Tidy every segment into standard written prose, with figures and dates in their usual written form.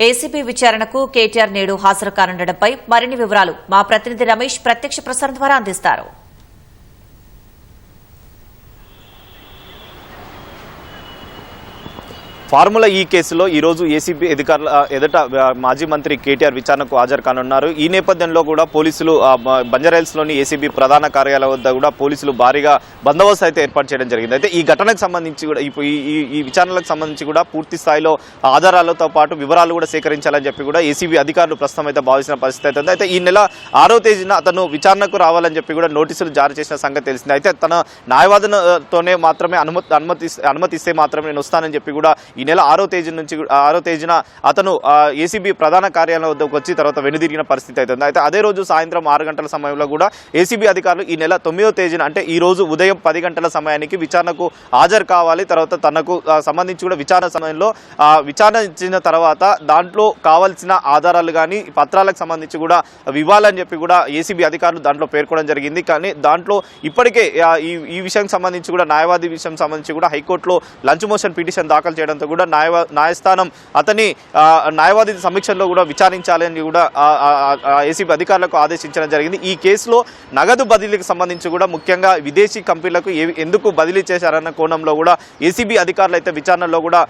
ACB విచారణకు కేటీఆర్ నేడు హాజరు కానుండటంపై మరిన్ని వివరాలు మా ప్రతినిధి రమేష్ ప్రత్యక్ష ప్రసారం ద్వారా అందిస్తారు. ఫార్ములా ఈ కేసులో ఈరోజు ఏసీబీ అధికారుల ఎదుట మాజీ మంత్రి కేటీఆర్ విచారణకు హాజరు కానున్నారు. ఈ నేపథ్యంలో కూడా పోలీసులు బంజారాహిల్స్లోని ఏసీబీ ప్రధాన కార్యాలయం వద్ద కూడా పోలీసులు భారీగా బందోబస్తు అయితే ఏర్పాటు చేయడం జరిగింది. అయితే ఈ ఘటనకు సంబంధించి కూడా ఈ విచారణలకు సంబంధించి కూడా పూర్తి స్థాయిలో ఆధారాలతో పాటు వివరాలు కూడా సేకరించాలని చెప్పి కూడా ఏసీబీ అధికారులు ప్రస్తుతం అయితే భావిస్తున్న పరిస్థితి అయితే అయితే ఈ నెల 6వ తేదీన అతను విచారణకు రావాలని చెప్పి కూడా నోటీసులు జారీ చేసిన సంగతి తెలిసింది. అయితే తన న్యాయవాదనతోనే మాత్రమే అనుమతిస్తే మాత్రమే నేను వస్తానని చెప్పి కూడా ఈ నెల 6వ తేదీన అతను ఏసీబీ ప్రధాన కార్యాలయం వద్దకు వచ్చి తర్వాత వెనుదిరిగిన పరిస్థితి అవుతుంది. అయితే అదే రోజు సాయంత్రం 6 గంటల సమయంలో కూడా ఏసీబీ అధికారులు ఈ నెల 9వ తేదీన అంటే ఈ రోజు ఉదయం 10 గంటల సమయానికి విచారణకు హాజరు కావాలి. తర్వాత తనకు సంబంధించి కూడా విచారణ సమయంలో విచారణ ఇచ్చిన తర్వాత దాంట్లో కావాల్సిన ఆధారాలు కానీ పత్రాలకు సంబంధించి కూడా ఇవ్వాలని చెప్పి కూడా ఏసీబీ అధికారులు దాంట్లో పేర్కొనడం జరిగింది. కానీ దాంట్లో ఇప్పటికే ఈ విషయానికి సంబంధించి కూడా న్యాయవాది విషయం సంబంధించి కూడా హైకోర్టులో లంచ్ మోషన్ పిటిషన్ దాఖలు చేయడంతో కూడా న్యాయస్థానం అతని న్యాయవాది సమీక్షలో కూడా విచారించాలని కూడా ఏసీబీ అధికారులకు ఆదేశించడం జరిగింది. ఈ కేసులో నగదు బదిలీకి సంబంధించి కూడా ముఖ్యంగా విదేశీ కంపెనీలకు ఎందుకు బదిలీ చేశారన్న కోణంలో కూడా ఏసీబీ అధికారులు అయితే విచారణలో కూడా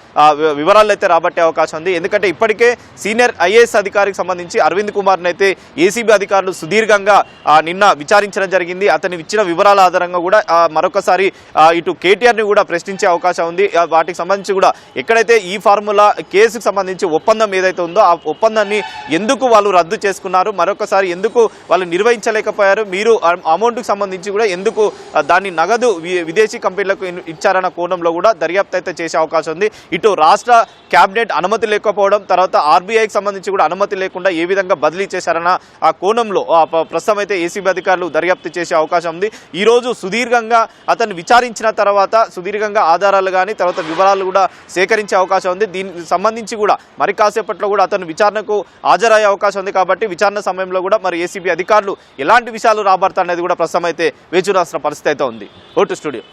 వివరాలు అయితే రాబట్టే అవకాశం ఉంది. ఎందుకంటే ఇప్పటికే సీనియర్ ఐఏఎస్ అధికారికి సంబంధించి అరవింద్ కుమార్ని అయితే ఏసీబీ అధికారులు సుదీర్ఘంగా నిన్న విచారించడం జరిగింది. అతను ఇచ్చిన వివరాల ఆధారంగా కూడా మరొకసారి ఇటు కేటీఆర్ని కూడా ప్రశ్నించే అవకాశం ఉంది. వాటికి సంబంధించి కూడా ఎక్కడైతే ఈ ఫార్ములా కేసుకు సంబంధించి ఒప్పందం ఏదైతే ఉందో ఆ ఒప్పందాన్ని ఎందుకు వాళ్ళు రద్దు చేసుకున్నారు, మరొకసారి ఎందుకు వాళ్ళు నిర్వహించలేకపోయారు, మీరు అమౌంట్కి సంబంధించి కూడా ఎందుకు దాన్ని నగదు విదేశీ కంపెనీలకు ఇచ్చారన్న కోణంలో కూడా దర్యాప్తు అయితే చేసే అవకాశం ఉంది. ఇటు రాష్ట్ర క్యాబినెట్ అనుమతి లేకపోవడం, తర్వాత ఆర్బీఐకి సంబంధించి కూడా అనుమతి లేకుండా ఏ విధంగా బదిలీ చేశారన్న ఆ కోణంలో ప్రస్తుతం అయితే ఏసీబీ అధికారులు దర్యాప్తు చేసే అవకాశం ఉంది. ఈ రోజు సుదీర్ఘంగా అతను విచారించిన తర్వాత సుదీర్ఘంగా ఆధారాలు కానీ తర్వాత వివరాలు కూడా సేకరించే అవకాశం ఉంది. దీనికి సంబంధించి కూడా మరి కాసేపట్లో కూడా అతను విచారణకు హాజరయ్యే అవకాశం ఉంది. కాబట్టి విచారణ సమయంలో కూడా మరి ఏసీబీ అధికారులు ఎలాంటి విషయాలు రాబడతారనేది కూడా ప్రస్తుతం అయితే వేచి చూడాల్సిన పరిస్థితి అయితే ఉంది. Vote studio.